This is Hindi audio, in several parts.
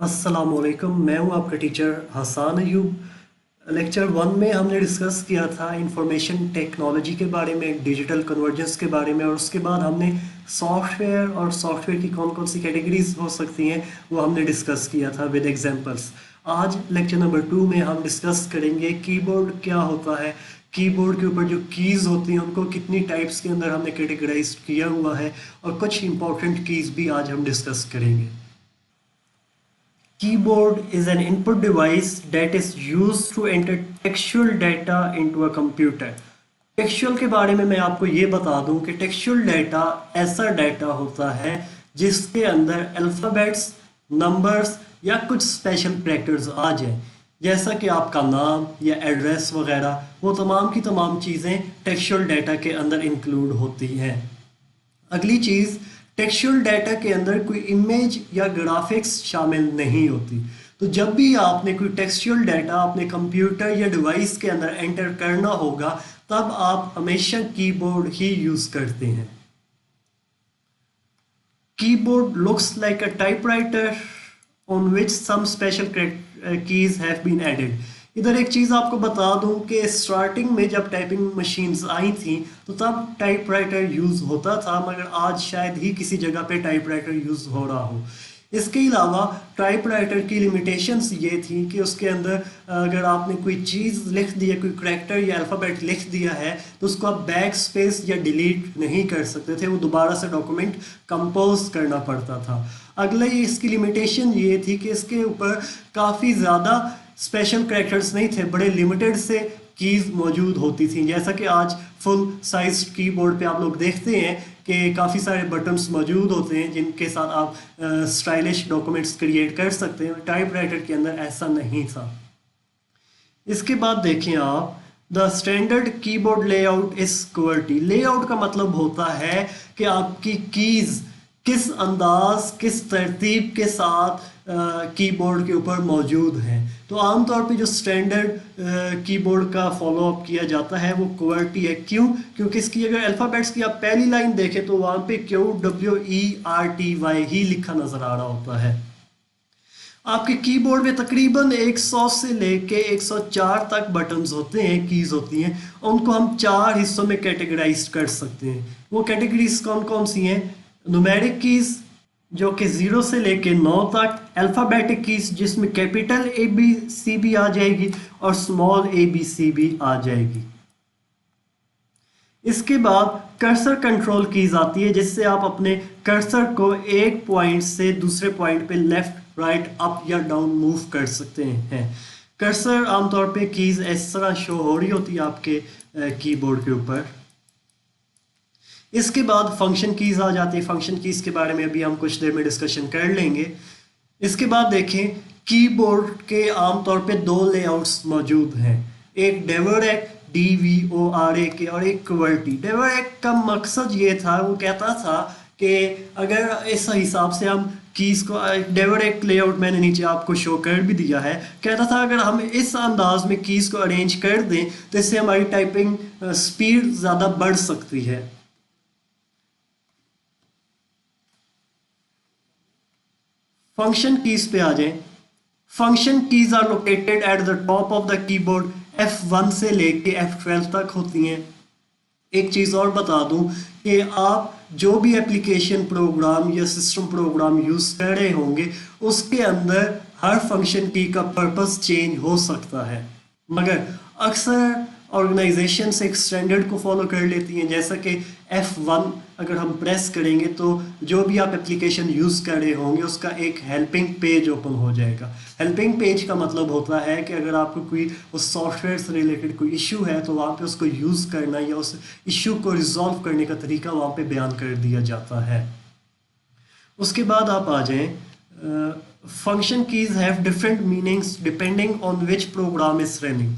अस्सलामुअलैकुम, मैं हूं आपका टीचर हसान अयूब। लेक्चर 1 में हमने डिस्कस किया था इंफॉर्मेशन टेक्नोलॉजी के बारे में, डिजिटल कन्वर्जेंस के बारे में, और उसके बाद हमने सॉफ्टवेयर और सॉफ्टवेयर की कौन कौन सी कैटेगरीज हो सकती हैं वो हमने डिस्कस किया था विद एग्जांपल्स। आज लेक्चर नंबर 2 में हम डिस्कस करेंगे कीबोर्ड क्या होता है, कीबोर्ड के ऊपर जो कीज़ होती हैं उनको कितनी टाइप्स के अंदर हमने कैटेगराइज किया हुआ है, और कुछ इंपॉर्टेंट कीज़ भी आज हम डिस्कस करेंगे। Keyboard is an input device that is used to enter textual data into a computer. Textual के बारे में मैं आपको ये बता दूं कि टेक्सचुअल डाटा ऐसा डाटा होता है जिसके अंदर अल्फ़ाबेट्स, नंबर्स या कुछ स्पेशल कैरेक्टर्स आ जाएं, जैसा कि आपका नाम या एड्रेस वगैरह। वो तमाम की तमाम चीज़ें टेक्सचुअल डाटा के अंदर इंक्लूड होती हैं। अगली चीज़, टेक्सचुअल डाटा के अंदर कोई इमेज या ग्राफिक्स शामिल नहीं होती। तो जब भी आपने कोई टेक्सचुअल डाटा अपने कंप्यूटर या डिवाइस के अंदर एंटर करना होगा तब आप हमेशा कीबोर्ड ही यूज़ करते हैं। Keyboard looks like a typewriter on which some special keys have been added. इधर एक चीज़ आपको बता दूं कि स्टार्टिंग में जब टाइपिंग मशीन्स आई थी तो तब टाइपराइटर यूज़ होता था, मगर आज शायद ही किसी जगह पे टाइपराइटर यूज़ हो रहा हो। इसके अलावा टाइपराइटर की लिमिटेशंस ये थी कि उसके अंदर अगर आपने कोई चीज़ लिख दी है, कोई करैक्टर या अल्फ़ाबेट लिख दिया है, तो उसको आप बैक स्पेस या डिलीट नहीं कर सकते थे, वो दोबारा से डॉक्यूमेंट कंपोज करना पड़ता था। अगला इसकी लिमिटेशन ये थी कि इसके ऊपर काफ़ी ज़्यादा स्पेशल कैरेक्टर्स नहीं थे, बड़े लिमिटेड से कीज़ मौजूद होती थी। जैसा कि आज फुल साइज कीबोर्ड पे आप लोग देखते हैं कि काफ़ी सारे बटन्स मौजूद होते हैं जिनके साथ आप स्टाइलिश डॉक्यूमेंट्स क्रिएट कर सकते हैं। टाइपराइटर के अंदर ऐसा नहीं था। इसके बाद देखें आप, the standard keyboard layout is QWERTY। Layout का मतलब होता है कि आपकी कीज़ किस अंदाज, किस तरतीब के साथ कीबोर्ड के ऊपर मौजूद हैं। तो आमतौर पे जो स्टैंडर्ड कीबोर्ड का फॉलोअप किया जाता है वो QWERTY है। क्यों? क्योंकि इसकी अगर अल्फ़ाबेट्स की आप पहली लाइन देखें तो वहाँ पे QWERTY ही लिखा नज़र आ रहा होता है। आपके कीबोर्ड में तकरीबन 100 से लेके 104 तक बटन्स होते हैं, कीज़ होती हैं। उनको हम 4 हिस्सों में कैटेगराइज कर सकते हैं। वो कैटेगरीज कौन कौन सी हैं? न्यूमेरिक कीज़ जो कि 0 से लेके 9 तक, अल्फ़ाबेटिक कीज़ जिसमें कैपिटल ABC भी आ जाएगी और स्मॉल ABC भी आ जाएगी। इसके बाद कर्सर कंट्रोल कीज़ आती है जिससे आप अपने कर्सर को एक पॉइंट से दूसरे पॉइंट पे लेफ्ट, राइट, अप या डाउन मूव कर सकते हैं। कर्सर आमतौर पे कीज़ इस तरह शो हो रही होती है आपके कीबोर्ड के ऊपर। इसके बाद फंक्शन कीज़ आ जाती है। फंक्शन कीज़ के बारे में अभी हम कुछ देर में डिस्कशन कर लेंगे। इसके बाद देखें, कीबोर्ड के आमतौर पे 2 लेआउट्स मौजूद हैं, एक डेवोरेक DVORAK और एक QWERTY। डेवोरेक का मकसद ये था, वो कहता था कि अगर इस हिसाब से हम कीज़ को, डेवोरेक लेआउट मैंने नीचे आपको शो कर भी दिया है, कहता था अगर हम इस अंदाज में कीज़ को अरेंज कर दें तो इससे हमारी टाइपिंग स्पीड ज़्यादा बढ़ सकती है। फंक्शन कीज़ पे आ जाएं। Function keys are located at the top of the keyboard. F1 से लेके F12 तक होती हैं। एक चीज़ और बता दूं कि आप जो भी एप्लीकेशन प्रोग्राम या सिस्टम प्रोग्राम यूज़ कर रहे होंगे उसके अंदर हर फंक्शन की का पर्पस चेंज हो सकता है, मगर अक्सर ऑर्गेनाइजेशंस एक स्टैंडर्ड को फॉलो कर लेती हैं। जैसा कि F1 अगर हम प्रेस करेंगे तो जो भी आप एप्लीकेशन यूज़ कर रहे होंगे उसका एक हेल्पिंग पेज ओपन हो जाएगा। हेल्पिंग पेज का मतलब होता है कि अगर आपको कोई उस सॉफ्टवेयर से रिलेटेड कोई इशू है तो वहाँ पे उसको यूज़ करना या उस इशू को रिजॉल्व करने का तरीका वहाँ पे बयान कर दिया जाता है। उसके बाद आप आ जाएं, function keys have different meanings depending on which programme is running.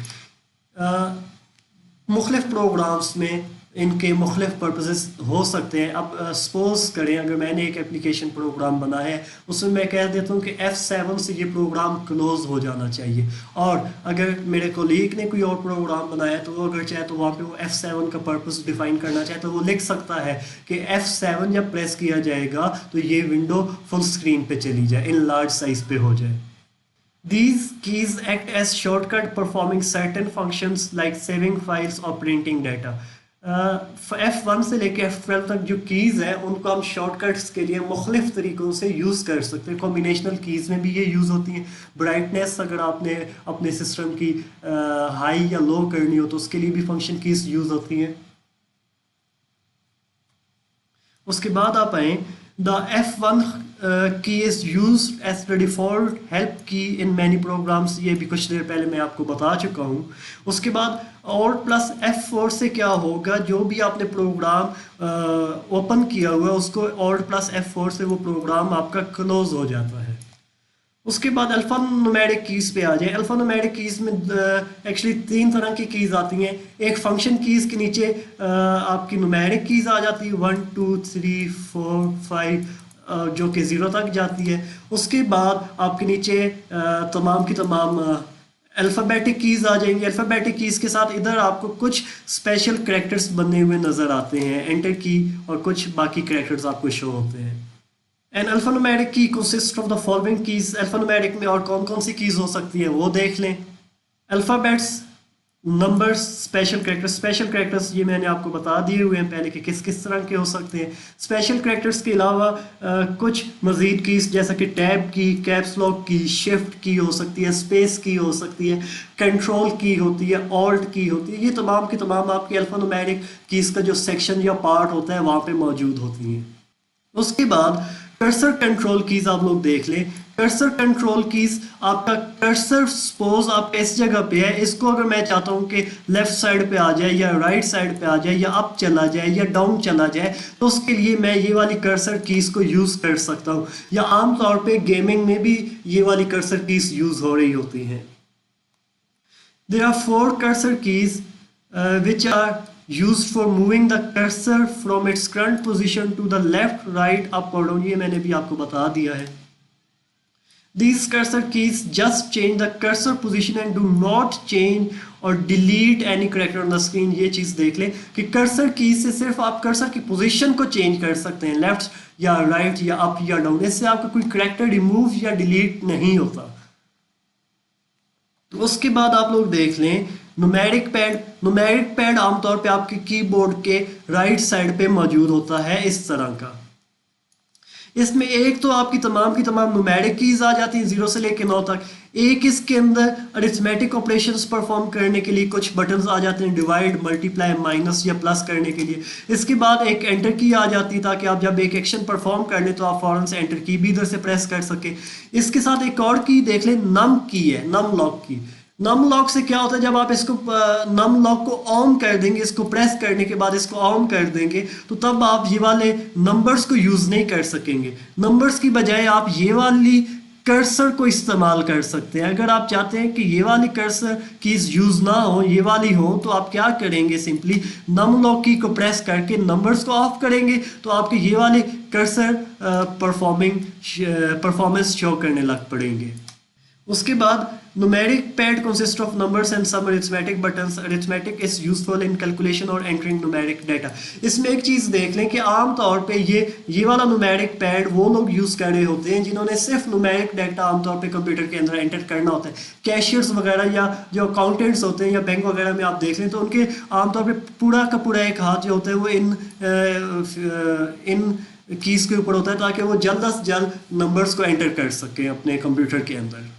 मुख्तलिफ प्रोग्राम्स में इनके मुख्तलिफ पर्पसेस हो सकते हैं। अब सपोज करें अगर मैंने एक एप्लीकेशन प्रोग्राम बनाया है, उसमें मैं कह देता हूँ कि F7 से ये प्रोग्राम क्लोज हो जाना चाहिए, और अगर मेरे कोलीग ने कोई और प्रोग्राम बनाया है तो वो अगर चाहे तो वहाँ पे वो F7 का पर्पस डिफाइन करना चाहे तो वो लिख सकता है कि F7 जब प्रेस किया जाएगा तो ये विंडो फुल स्क्रीन पे चली जाए, इन लार्ज साइज पे हो जाए। These keys act as shortcut performing certain functions like saving files or printing data. F1 से लेके F12 तक जो कीज़ है उनको हम शॉर्टकट्स के लिए मुख्तलिफ तरीक़ों से यूज़ कर सकते हैं। कॉम्बिनेशनल कीज़ में भी ये यूज़ होती हैं। ब्राइटनेस अगर आपने अपने सिस्टम की हाई या लो करनी हो तो उसके लिए भी फंक्शन कीज़ यूज़ होती हैं। उसके बाद आप आए, the F1 key is used as the default help key in many programmes, ये भी कुछ देर पहले मैं आपको बता चुका हूँ। उसके बाद Alt प्लस F4 से क्या होगा, जो भी आपने प्रोग्राम ओपन किया हुआ है उसको Alt प्लस F4 से वो प्रोग्राम आपका क्लोज हो जाता है। उसके बाद अल्फा न्यूमेरिक कीज़ पे आ जाए। अल्फा न्यूमेरिक कीज़ में एक्चुअली 3 तरह की कीज़ आती हैं। एक फंक्शन कीज़ के नीचे आपकी न्यूमेरिक कीज़ आ जाती है 1 2 3 4 5 जो कि 0 तक जाती है। उसके बाद आपके नीचे तमाम की तमाम अल्फ़ाबेटिक कीज़ आ जाएंगी। अल्फ़ाबेटिक कीज़ के साथ इधर आपको कुछ स्पेशल करैक्टर्स बने हुए नज़र आते हैं, एंटर की, और कुछ बाकी करैक्टर्स आपको शो होते हैं। एन अल्फ़ान्यूमेरिक की consist of the following keys. Alphanumeric में और कौन कौन सी कीज़ हो सकती हैं वो देख लें। Alphabets, numbers, special characters. Special characters ये मैंने आपको बता दिए हुए हैं पहले कि किस किस तरह के हो सकते हैं। स्पेशल करैक्टर्स के अलावा कुछ मज़ीद कीज़ जैसा कि टैब की, कैप्स लॉक की, शिफ्ट की हो सकती है, स्पेस की हो सकती है, कंट्रोल की होती है, ऑल्ट की होती है। ये तमाम की तमाम आपकी अल्फ़ान्यूमेरिक कीज़ का जो सेक्शन या पार्ट होता है वहाँ पे मौजूद होती हैं। उसके बाद कर्सर कंट्रोल कीज़ आप लोग देख लें। कर्सर कंट्रोल कीज़, आपका कर्सर सपोज आप इस जगह पे है, इसको अगर मैं चाहता हूँ कि लेफ्ट साइड पे आ जाए या राइट साइड पे आ जाए या अप चला जाए या डाउन चला जाए, तो उसके लिए मैं ये वाली कर्सर कीज़ को यूज़ कर सकता हूँ। या आमतौर पे गेमिंग में भी ये वाली कर्सर कीज़ यूज़ हो रही होती हैं। There are 4 cursor keys which are used for moving the cursor from its current position to the left, right, up or down। ये मैंने भी आपको बता दिया है। These cursor keys just change the cursor position and do not change or delete any character on the screen। ये चीज़ देख लें कि कर्सर की से सिर्फ आप कर्सर की पोजीशन को चेंज कर सकते हैं, लेफ्ट या राइट या अप या डाउन। इससे आपका कोई करैक्टर रिमूव या डिलीट नहीं होता। तो उसके बाद आप लोग देख लें न्यूमेरिक पैड। न्यूमेरिक पैड आमतौर पे आपके कीबोर्ड के राइट साइड पे मौजूद होता है इस तरह का। इसमें एक तो आपकी तमाम न्यूमेरिक कीज आ जाती हैं 0 से लेकर 9 तक। एक इसके अंदर अरिथमेटिक ऑपरेशंस परफॉर्म करने के लिए कुछ बटन्स आ जाते हैं, डिवाइड, मल्टीप्लाई, माइनस या प्लस करने के लिए। इसके बाद एक एंटर की आ जाती है ताकि आप जब एक एक्शन परफॉर्म कर लें तो आप फौरन से एंटर की भी इधर से प्रेस कर सके। इसके साथ एक और की देख लें, नम की है, नम लॉक की। नम लॉक से क्या होता है, जब आप इसको नम लॉक को ऑन कर देंगे, इसको प्रेस करने के बाद इसको ऑन कर देंगे, तो तब आप ये वाले नंबर्स को यूज़ नहीं कर सकेंगे। नंबर्स की बजाय आप ये वाली कर्सर को इस्तेमाल कर सकते हैं। अगर आप चाहते हैं कि ये वाली कर्सर कीज यूज़ ना हो, ये वाली हो, तो आप क्या करेंगे, सिंपली नम लॉक की को प्रेस करके नंबर्स को ऑफ करेंगे तो आपके ये वाले कर्सर परफॉर्मेंस शो करने लग पड़ेंगे। उसके बाद numeric pad consist of numbers and some arithmetic buttons. Arithmetic is useful in calculation और एंटरिंग न्यूमेरिक डाटा। इसमें एक चीज़ देख लें कि आम तौर पे ये वाला न्यूमेरिक पैड वो लोग यूज़ कर रहे होते हैं जिन्होंने सिर्फ न्यूमेरिक डाटा आमतौर पे कंप्यूटर के अंदर एंटर करना होता है। कैशियर्स वगैरह या जो अकाउंटेंट्स होते हैं या बैंक वगैरह में आप देख लें तो उनके आमतौर पर पूरा का पूरा एक हाथ जो होता है वो इन कीज़ के ऊपर होता है ताकि वो जल्द से जल्द नंबर्स को एंटर कर सकें अपने कंप्यूटर के अंदर।